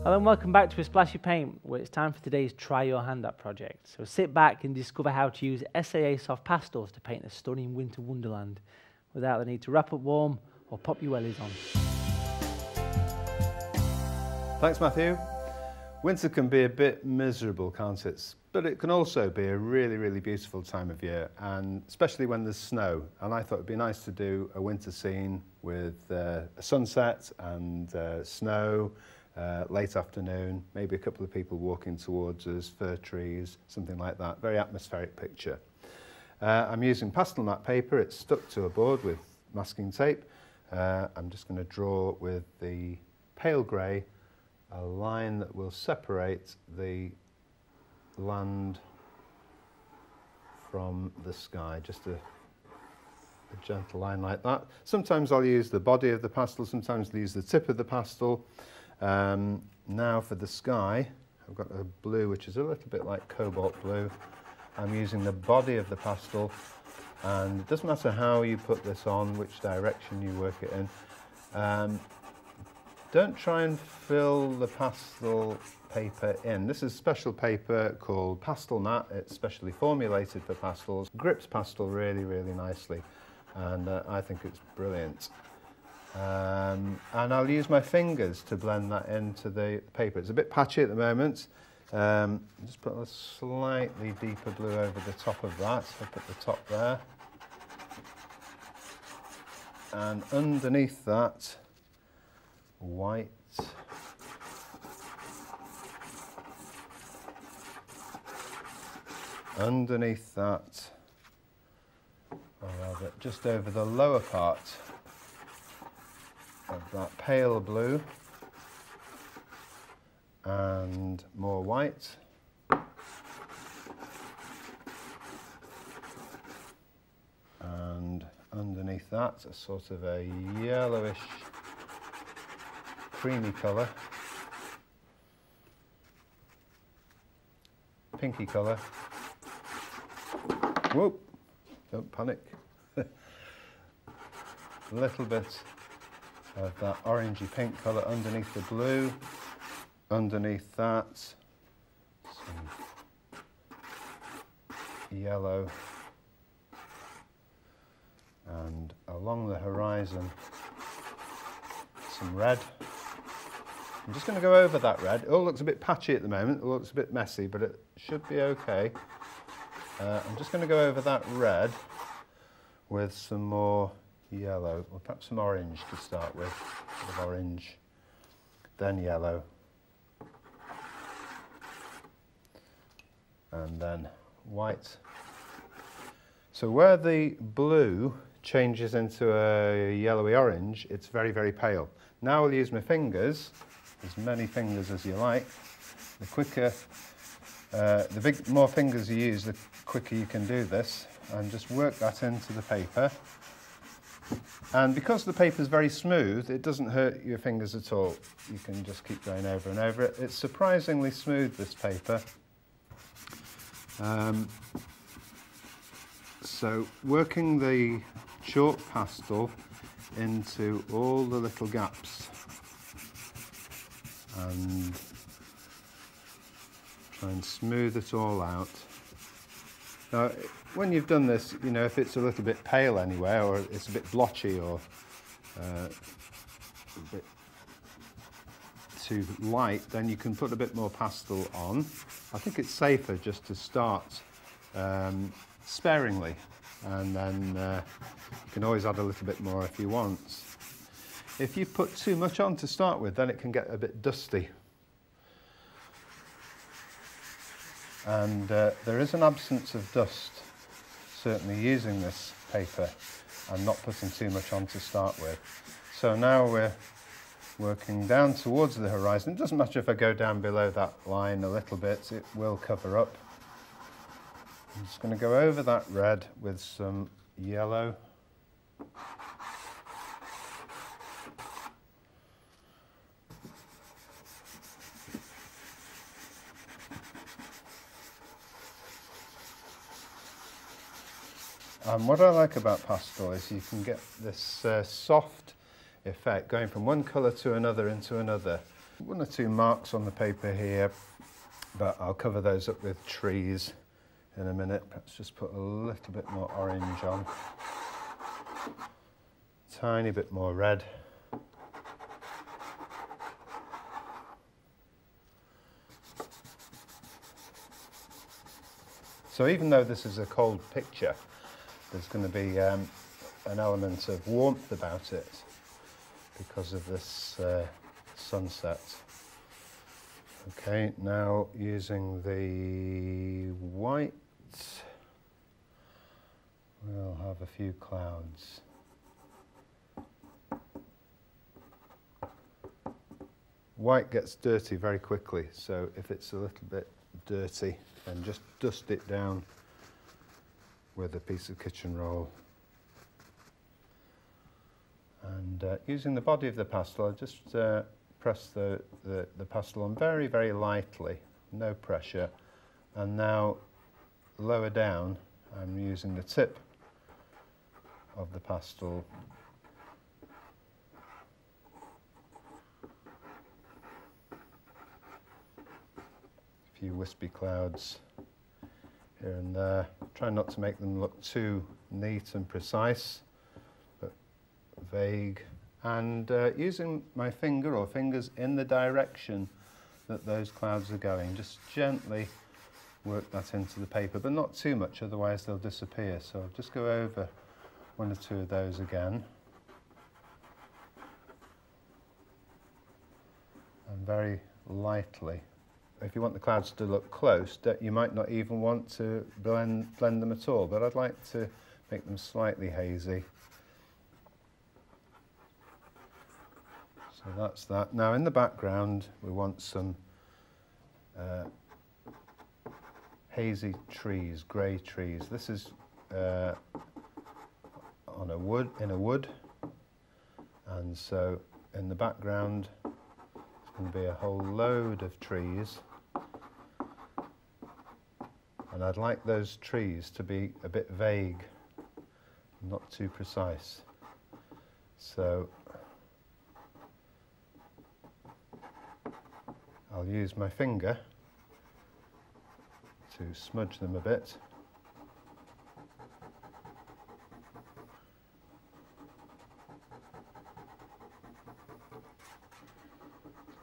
Hello and welcome back to A Splash of Paint, where it's time for today's Try Your Hand At project. So sit back and discover how to use SAA soft pastels to paint a stunning winter wonderland without the need to wrap up warm or pop your wellies on. Thanks, Matthew. Winter can be a bit miserable, can't it? But it can also be a really, really beautiful time of year, and especially when there's snow. And I thought it'd be nice to do a winter scene with a sunset and snow, late afternoon, maybe a couple of people walking towards us, fir trees, something like that. Very atmospheric picture. I'm using pastel matte paper. It's stuck to a board with masking tape. I'm just going to draw with the pale grey a line that will separate the land from the sky, just a gentle line like that. Sometimes I'll use the body of the pastel, sometimes I'll use the tip of the pastel. Now for the sky, I've got a blue which is a little bit like cobalt blue. I'm using the body of the pastel, and it doesn't matter how you put this on, which direction you work it in. Don't try and fill the pastel paper in. This is special paper called pastel matte. It's specially formulated for pastels. Grips pastel really, really nicely, and I think it's brilliant. And I'll use my fingers to blend that into the paper. It's a bit patchy at the moment. Just put a slightly deeper blue over the top of that. Up at the top there. And underneath that, white. Underneath that, or rather just over the lower part of that pale blue, and more white. And underneath that, a sort of a yellowish creamy colour, pinky colour. Whoop, don't panic. A little bit of that orangey pink colour underneath the blue, underneath that some yellow, and along the horizon some red. I'm just going to go over that red. It all looks a bit patchy at the moment, it looks a bit messy, but it should be okay. I'm just going to go over that red with some more yellow, or perhaps some orange to start with. A bit of orange, then yellow, and then white. So where the blue changes into a yellowy orange, it's very, very pale. Now I'll use my fingers, as many fingers as you like. The quicker, the more fingers you use, the quicker you can do this, and just work that into the paper. And because the paper is very smooth, it doesn't hurt your fingers at all. You can just keep going over and over it. It's surprisingly smooth, this paper. So working the chalk pastel into all the little gaps and try and smooth it all out. Now, when you've done this, you know, if it's a little bit pale anywhere, or it's a bit blotchy, or a bit too light, then you can put a bit more pastel on. I think it's safer just to start sparingly, and then you can always add a little bit more if you want. If you put too much on to start with, then it can get a bit dusty. And there is an absence of dust, certainly using this paper and not putting too much on to start with. So now we're working down towards the horizon. It doesn't matter if I go down below that line a little bit, it will cover up. I'm just going to go over that red with some yellow. And what I like about pastel is you can get this soft effect going from one colour to another into another. One or two marks on the paper here, but I'll cover those up with trees in a minute. Perhaps just put a little bit more orange on. Tiny bit more red. So even though this is a cold picture, there's going to be an element of warmth about it because of this sunset. Okay, now using the white, we'll have a few clouds. White gets dirty very quickly, so if it's a little bit dirty, then just dust it down with a piece of kitchen roll. And using the body of the pastel, I just press the pastel on very, very lightly, no pressure. And now lower down, I'm using the tip of the pastel few wispy clouds here and there. Try not to make them look too neat and precise, but vague. And using my finger or fingers in the direction that those clouds are going, just gently work that into the paper, but not too much, otherwise they'll disappear. So I'll just go over one or two of those again. And very lightly. If you want the clouds to look close, you might not even want to blend them at all, but I'd like to make them slightly hazy. So that's that. Now in the background we want some hazy trees, grey trees. This is in a wood, and so in the background there's going to be a whole load of trees. And I'd like those trees to be a bit vague, not too precise. So I'll use my finger to smudge them a bit.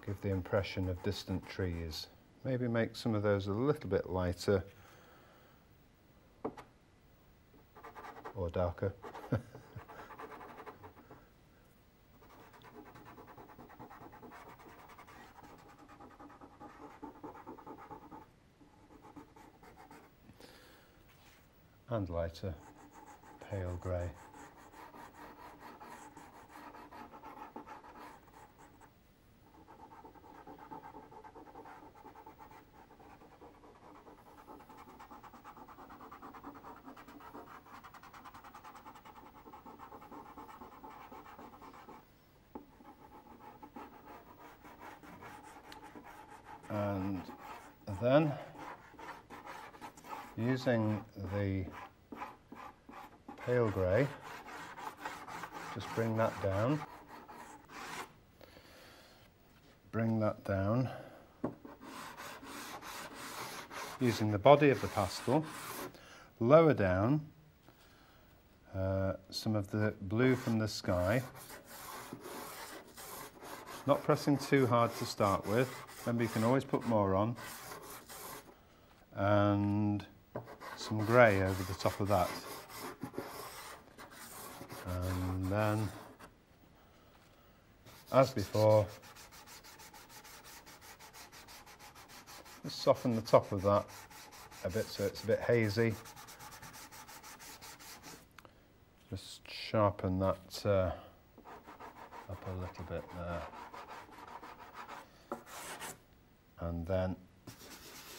To give the impression of distant trees. Maybe make some of those a little bit lighter. Or darker. And lighter, pale grey. And then, using the pale grey, just bring that down. Bring that down. Using the body of the pastel, lower down some of the blue from the sky. Not pressing too hard to start with. Remember, you can always put more on. And some grey over the top of that. And then, as before, just soften the top of that a bit so it's a bit hazy. Just sharpen that up a little bit there. And then,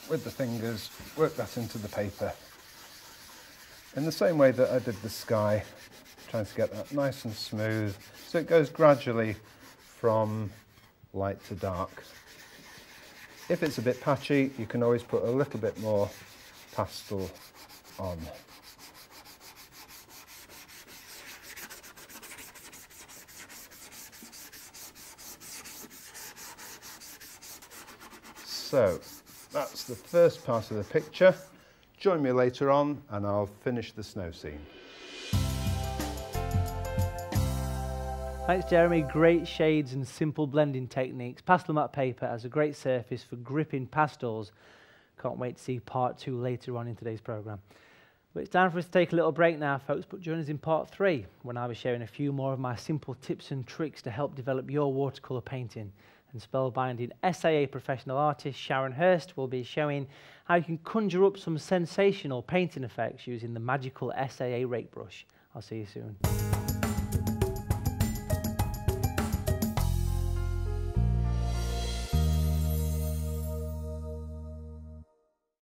with the fingers, work that into the paper. In the same way that I did the sky, trying to get that nice and smooth. So it goes gradually from light to dark. If it's a bit patchy, you can always put a little bit more pastel on. So that's the first part of the picture. Join me later on and I'll finish the snow scene. Thanks, Jeremy. Great shades and simple blending techniques. Pastel matte paper has a great surface for gripping pastels. Can't wait to see part 2 later on in today's programme. But it's time for us to take a little break now, folks, but join us in part 3, when I'll be sharing a few more of my simple tips and tricks to help develop your watercolour painting. And spellbinding SAA professional artist Sharon Hurst will be showing how you can conjure up some sensational painting effects using the magical SAA rake brush. I'll see you soon.